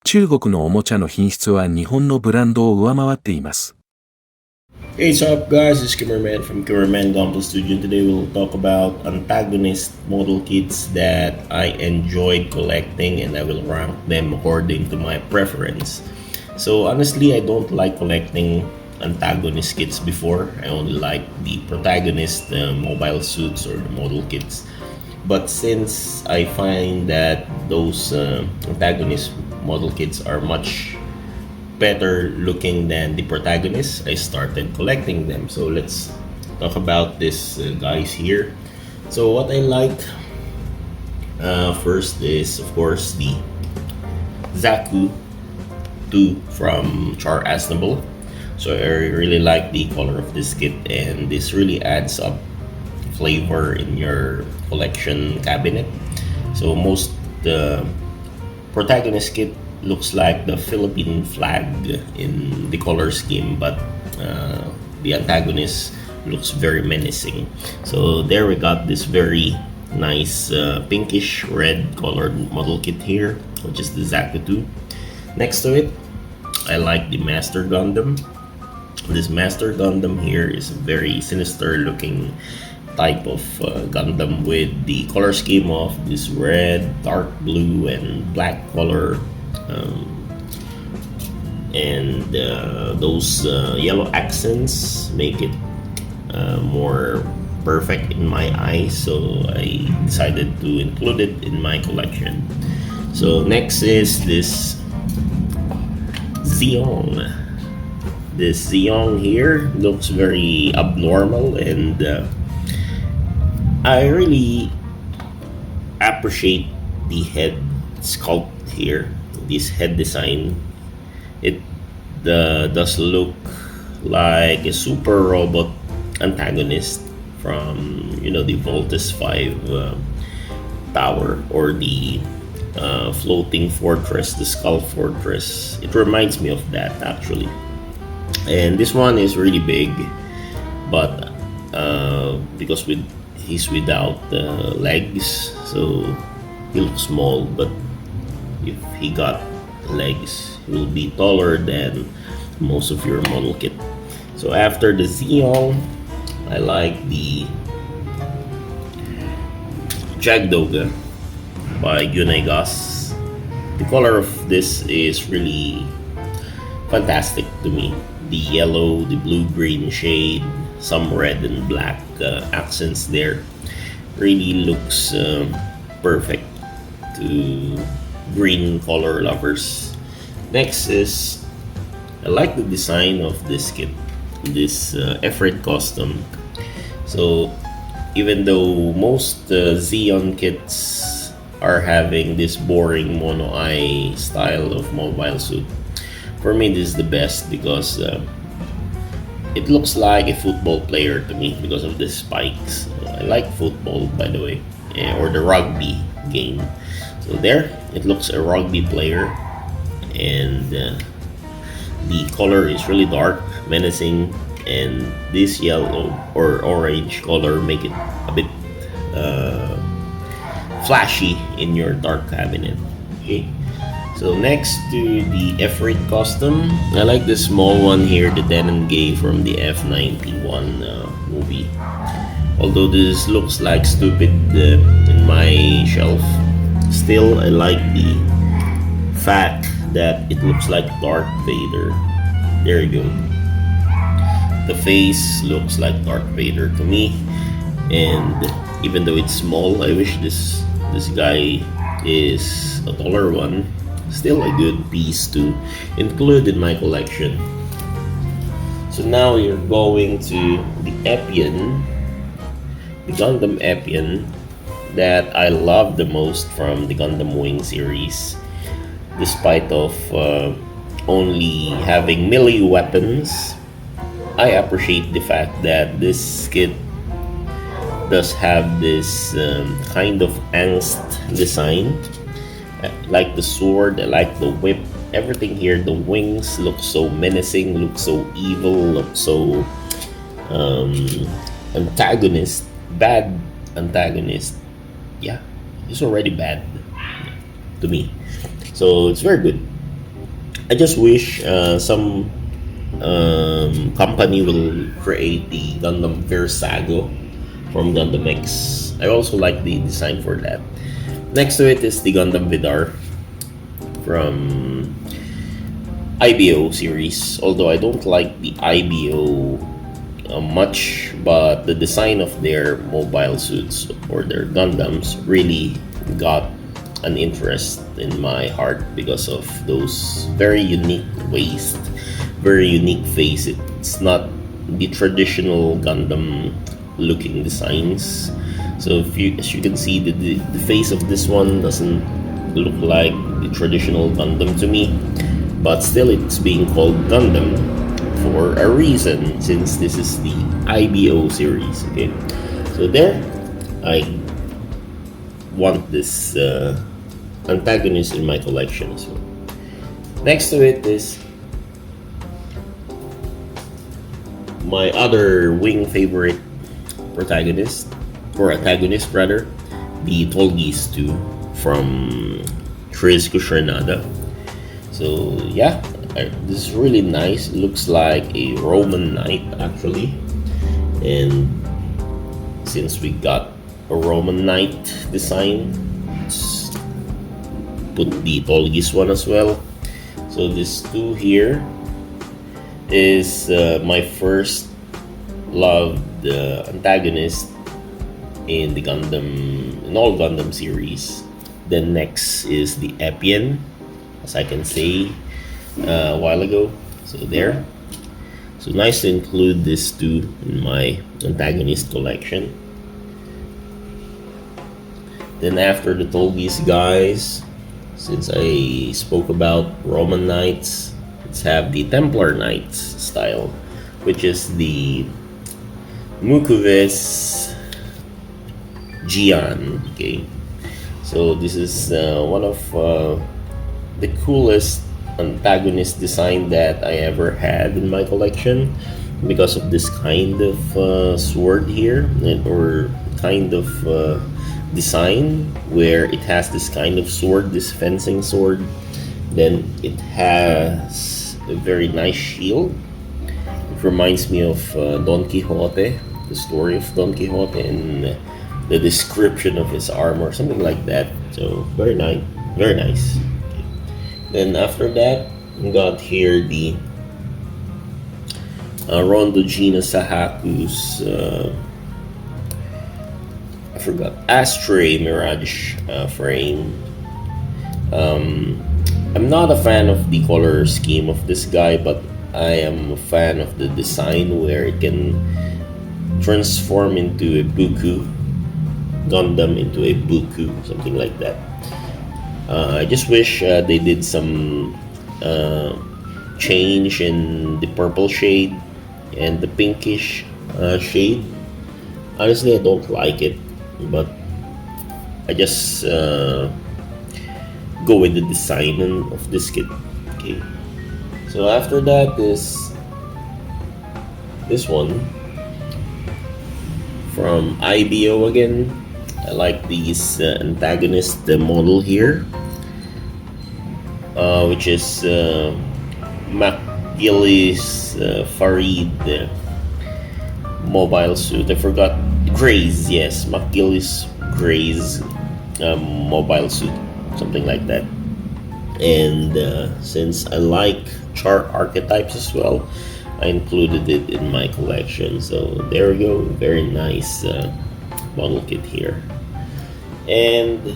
中国のおもちゃの品質は日本のブランドを上回っています。Hey, what's up, guys? It's Kimmerman from Kimmerman Gunpla Studio. Today we'll talk about Antagonist model kits that I enjoyed collecting, and I will rank them according to my preference. So honestly, I don't like collecting Antagonist kits before. I only like the protagonist mobile suits or the model kits. But since I find that those Antagonist model kits are much better looking than the protagonist, I started collecting them. So let's talk about this guys here. So what I like first is of course the Zaku 2 from Char Aznable. So I really like the color of this kit, and this really adds up flavor in your collection cabinet. So most protagonist kit looks like the Philippine flag in the color scheme, but the antagonist looks very menacing. So there we got this very nice pinkish red colored model kit here, which is the Zaku 2. Next to it, I like the Master Gundam. This Master Gundam here is a very sinister looking type of Gundam with the color scheme of this red, dark blue, and black color, and those yellow accents make it more perfect in my eyes, so I decided to include it in my collection. So next is this Zeong. This Zeong here looks very abnormal, and I really appreciate the head sculpt here, this head design. It does look like a super robot antagonist from the Voltus 5 tower, or the floating fortress, the skull fortress. It reminds me of that actually. And this one is really big, but because he's without legs, so he looks small, but if he got legs, he will be taller than most of your model kit. So after the Zeong, I like the Jagdoga by Gunaigas. The color of this is really fantastic to me. The yellow, the blue-green shade, some red and black accents there, really looks perfect to green color lovers. Next is, I like the design of this kit, this Efred custom. So even though most Xeon kits are having this boring mono eye style of mobile suit, for me this is the best because it looks like a football player to me because of the spikes. I like football, by the way, or the rugby game. So there, it looks a rugby player, and the color is really dark, menacing, and this yellow or orange color make it a bit flashy in your dark cabinet. Okay. So next to the F-Rate custom, I like the small one here, the Denon Gay from the F91 movie. Although this looks like stupid in my shelf, still I like the fact that it looks like Darth Vader. There you go. The face looks like Darth Vader to me, and even though it's small, I wish this guy is a taller one. Still a good piece to include in my collection. So now we're going to the Epion, the Gundam Epion that I love the most from the Gundam Wing series. Despite of only having melee weapons, I appreciate the fact that this kit does have this kind of angst design. I like the sword, I like the whip, everything here. The wings look so menacing, look so evil, look so antagonist, bad antagonist. Yeah, he's already bad to me. So it's very good. I just wish some company will create the Gundam Versago from Gundam X. I also like the design for that. Next to it is the Gundam Vidar from IBO series. Although I don't like the IBO much, but the design of their mobile suits or their Gundams really got an interest in my heart because of those very unique waist, very unique face. It's not the traditional Gundam looking designs. So if you, as you can see, the face of this one doesn't look like the traditional Gundam to me, but still it's being called Gundam for a reason, since this is the IBO series. Okay, so there, I want this Antagonist in my collection as well. Next to it is my other wing favorite protagonist, or antagonist rather, the Tolgis 2 from Chris Kushernada. So yeah, this is really nice. It looks like a Roman knight actually, and since we got a Roman knight design, let's put the Tolgis one as well. So this 2 here is my first loved antagonist in the Gundam, in all Gundam series. Then next is the Epian, as I can say a while ago. So there. So nice to include this 2 in my antagonist collection. Then after the Tolgis guys, since I spoke about Roman Knights, let's have the Templar Knights style, which is the Mukuves Gian. Okay, so this is one of the coolest antagonist design that I ever had in my collection, because of this kind of sword here, or kind of design where it has this kind of sword, this fencing sword. Then it has a very nice shield. It reminds me of Don Quixote, the story of Don Quixote, and the description of his armor, something like that. So very nice, very nice. Okay. Then after that, we got here the Rondo Gina Sahaku's I forgot, Astray Mirage frame. I'm not a fan of the color scheme of this guy, but I am a fan of the design where it can transform into a Buku Gundam, into a Buku, something like that. I just wish they did some change in the purple shade and the pinkish shade. Honestly, I don't like it, but I just go with the design of this kit. Okay, so after that is this one from IBO again. I like these antagonist model here, which is Makilis Farid mobile suit. I forgot, Grays, yes, Makilis Grays mobile suit, something like that. And since I like chart archetypes as well, I included it in my collection. So there we go, very nice model kit here. And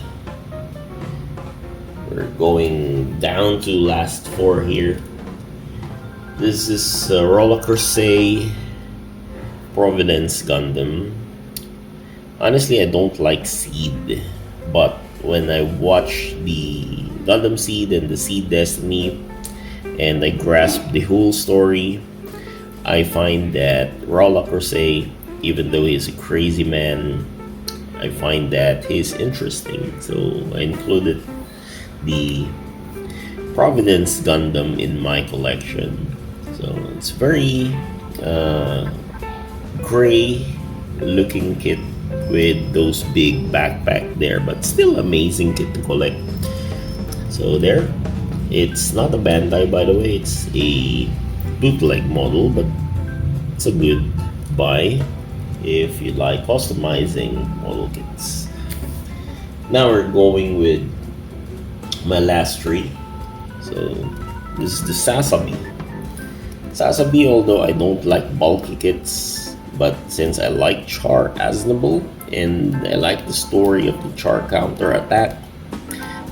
we're going down to last 4 here. This is Roller Crusade Providence Gundam. Honestly, I don't like Seed, but when I watch the Gundam Seed and the Seed Destiny, and I grasp the whole story, I find that Roller Crusade, even though he's a crazy man, I find that he's interesting. So I included the Providence Gundam in my collection. So it's very gray looking kit with those big backpack there, but still amazing kit to collect. So there. It's not a Bandai, by the way. It's a bootleg model, but it's a good buy if you like customizing model kits. Now we're going with my last three. So this is the Sasabi. Sasabi, although I don't like bulky kits, but since I like Char Aznable and I like the story of the Char counter attack,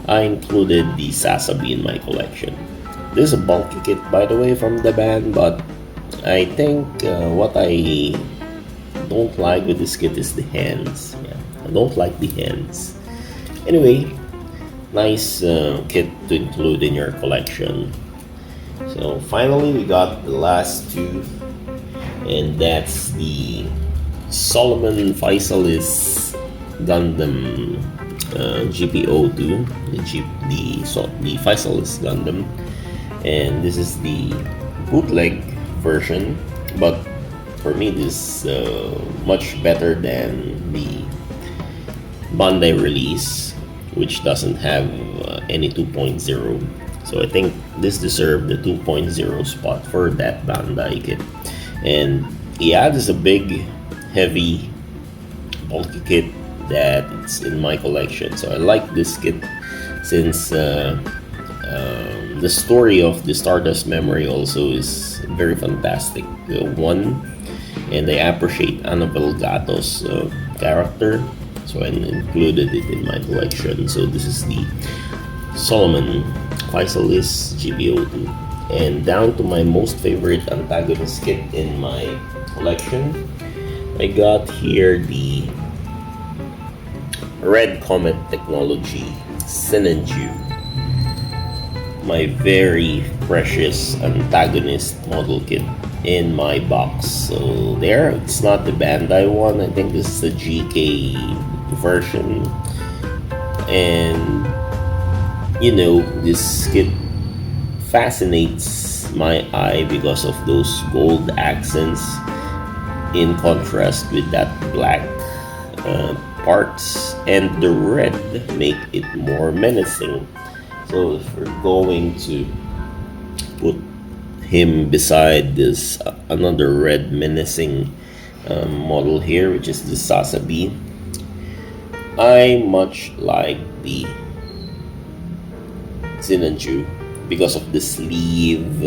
I included the Sasabi in my collection. This is a bulky kit, by the way, from the band, but I think what I don't like with this kit is the hands. Yeah, I don't like the hands. Anyway, nice kit to include in your collection. So finally, we got the last two, and that's the Solomon Faisalis Gundam GPO2, the Faisalis Gundam, and this is the bootleg version, but for me this is much better than the Bandai release, which doesn't have any 2.0. So I think this deserved the 2.0 spot for that Bandai kit. And yeah, this is a big, heavy, bulky kit that it's in my collection. So I like this kit since the story of the Stardust Memory also is very fantastic. One, and I appreciate Annabelle Gato's character, so I included it in my collection. So this is the Solomon Faisalis GBO2, and down to my most favorite Antagonist kit in my collection. I got here the Red Comet Technology Sinanju, my very precious Antagonist model kit in my box. So there, it's not the Bandai one. I think this is the GK version, and you know, this kit fascinates my eye because of those gold accents in contrast with that black parts, and the red make it more menacing. So if we're going to put him beside this another red menacing model here, which is the Sasabi, I much like the Sinanju because of the sleeve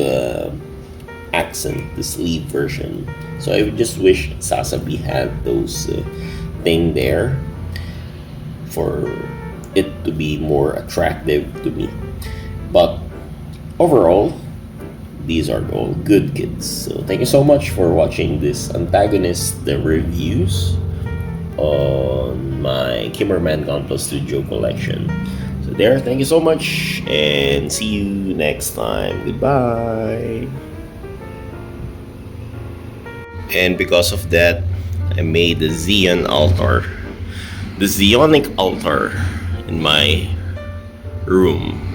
accent, the sleeve version. So I just wish Sasabi had those thing there for it to be more attractive to me. But overall, these are all good kits. So thank you so much for watching this Antagonist reviews on my Kimmerman Gunpla Studio collection. So there, thank you so much, and see you next time. Goodbye. And because of that, I made the Xeon altar, the Xeonic altar in my room.